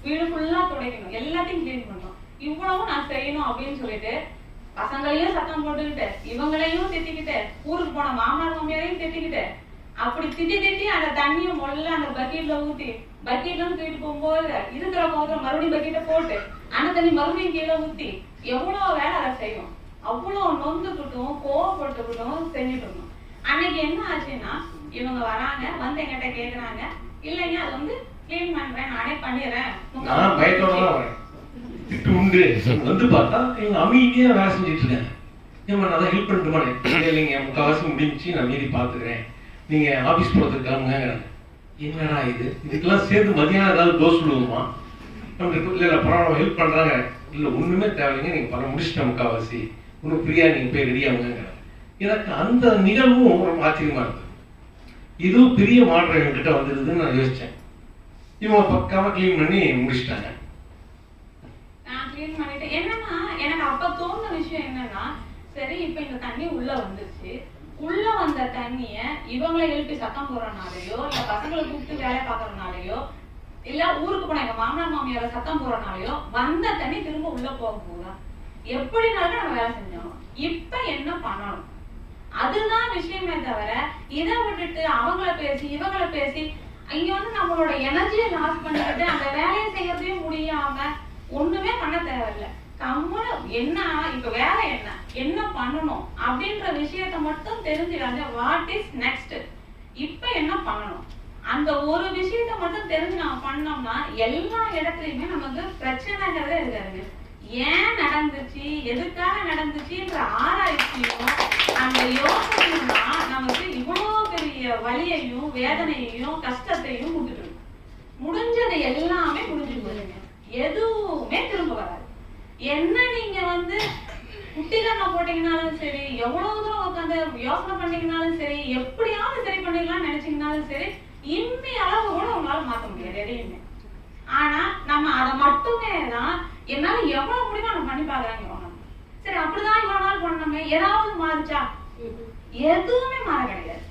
வீடு ஃபுல்லா துடைக்கணும், எல்லாத்தையும் கிளீன் பண்ணணும். இவ்வளவும் நான் செய்யணும் அப்படின்னு சொல்லிட்டு பசங்களையும் சத்தம் போட்டுக்கிட்டு இவங்களையும் திட்டிக்கிட்டு ஊருக்கு போன மாமனார் மாமியாரையும் திட்டிக்கிட்டு அப்படி திட்டி அந்த தண்ணியை முதல்ல அந்த பக்கெட்ல ஊத்தி பக்கெட்ல தூக்கிட்டு போகும்போது இருக்கிற போதும் மறுபடியும் பக்கெட்டை போட்டு அந்த தண்ணி மறுபடியும் கீழே ஊத்தி எவ்வளவு வேலை அதை செய்யும். அவ்வளவு நொந்துக்கிட்டும் கோவப்பட்டுக்கிட்டும் செஞ்சுட்டு இருந்தோம். அன்னைக்கு என்ன ஆச்சுன்னா இவங்க வராங்க வந்து என்கிட்ட கேக்குறாங்க, இல்லைங்க அது வந்து கிளீன் பண்றேன் நானே பண்ணிடுறேன். நான் பயத்தோட தான் வரேன். திட்டு உண்டு வந்து பார்த்தா இவங்க அமைதியா வேலை செஞ்சுட்டு இருக்காங்க. ஏமா நான் ஹெல்ப் பண்ணிட்டுமானே, இல்லைங்க முக்கால்வாசி முடிஞ்சு நான் மீறி பாத்துக்கிறேன், நீங்க ஆபீஸ் போறதுக்காங்க. என்னடா இது, இதுக்கெல்லாம் சேர்த்து மதியானம் ஏதாவது டோஸ் விடுவோமா? இல்ல பரவாயில்ல ஹெல்ப் பண்றாங்க, இல்ல ஒண்ணுமே தேவையில்லைங்க நீங்க பண்ண முடிச்சுட்டேன் முக்கால்வாசி, இன்னும் ஃப்ரீயா நீங்க போய் ரெடி ஆகுங்க. எனக்கு அந்த நிகழ்வும் ரொம்ப ஆச்சரியமா இருக்கு. இதுவும் பெரிய மாற்றம் என்கிட்ட வந்துருதுன்னு நான் யோசிச்சேன். இவங்க பக்காவா கிளீன் பண்ணி முடிச்சிட்டாங்க. நான் கிளீன் பண்ணிட்டு என்னன்னா எனக்கு அப்ப தோணுன விஷயம் என்னன்னா, சரி இப்ப இந்த தண்ணி உள்ள வந்துருச்சு, உள்ள வந்த தண்ணிய இவங்களை எழுப்பி சத்தம் போறனாலயோ இல்ல பசங்களை கூப்பிட்டு வேலை பாக்குறதுனாலயோ இல்ல ஊருக்கு போன எங்க மாமனார் மாமியார சத்தம் போறனாலயோ வந்த தண்ணி திரும்ப உள்ள போக போதா, எப்படினாலும் நம்ம வேலை செஞ்சோம். இப்ப என்ன பண்ணணும் அதுதான் விஷயமே தவிர இதை விட்டுட்டு அவங்கள பேசி இவங்களை பேசி இங்க வந்து நம்மளோட எனர்ஜியை லாஸ் பண்ணிக்கிட்டு அந்த வேலையை செய்யறதையும் முடியாம ஒண்ணுமே பண்ண தேவையில்லை. கம்முன்னு என்ன இப்ப வேலை என்ன பண்ணணும் அப்படின்ற விஷயத்த மட்டும் தெரிஞ்சுக்காங்க. வாட் இஸ் நெக்ஸ்ட், இப்ப என்ன பண்ணணும் அந்த ஒரு விஷயத்த மட்டும் தெரிஞ்சு நம்ம பண்ணோம்னா எல்லா இடத்துலயுமே நமக்கு பிரச்சனைங்கிறதே இருக்காதுங்க. ஏன் நடந்துச்சு எதுக்காக நடந்துச்சுன்ற ஆராய்ச்சியும் அந்த யோசனையும் தான் நமக்கு இவ்வளவு பெரிய வலியையும் வேதனையையும் கஷ்டத்தையும் கொடுத்துட்டு முடிஞ்சது எல்லாமே முடிஞ்சு போதுங்க. எதுவுமே திரும்ப வராது. என்ன நீங்க வந்து குட்டிகண்ண போட்டீங்கன்னாலும் சரி, எவ்வளவு தூரம் உட்காந்து யோசனை பண்ணீங்கன்னாலும் சரி, எப்படியாவது சரி பண்ணிடலாம் நினைச்சீங்கன்னாலும் சரி, இம்மி அளவு கூட உங்களால மாற்ற முடியாது எதையுமே. ஆனா நம்ம அதை மட்டுமே தான் என்னால எவ்வளவு முடியுமோ நம்ம பண்ணி பாக்குறாங்க. சரி அப்படிதான் இவ்வளவு நாள் பண்ணணுமே, ஏதாவது மாறுச்சா? எதுவுமே மாற கிடையாது.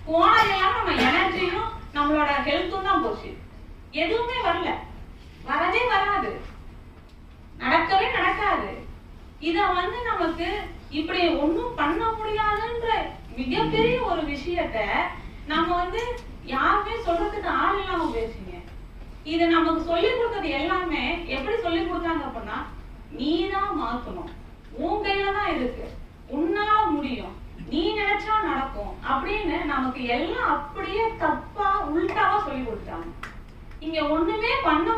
போனதெல்லாம் நம்ம எனர்ஜியும் நம்மளோட ஹெல்த்தும் தான் போச்சு. எதுவுமே வரல, வரவே வராது, நடக்கவே நடக்காது. இத வந்து நமக்கு இப்படி ஒண்ணும் பண்ண முடியாதுன்ற மிகப்பெரிய ஒரு விஷயத்த நம்ம வந்து யாருமே சொல்றதுக்கு ஆள் இல்லாம பேசுங்க. இது நமக்கு சொல்லி கொடுத்தது எல்லாமே எப்படி சொல்லி கொடுத்தாங்க அப்படின்னா, நீதான் மாத்தணும், உன் கையில தான் இருக்கு, உன்னால முடியும், நீ நினைச்சா நடக்கும் அப்படின்னு நமக்கு எல்லாம் அப்படியே தப்பா உள்டாவா சொல்லி கொடுத்தாங்க. இங்க ஒண்ணுமே பண்ண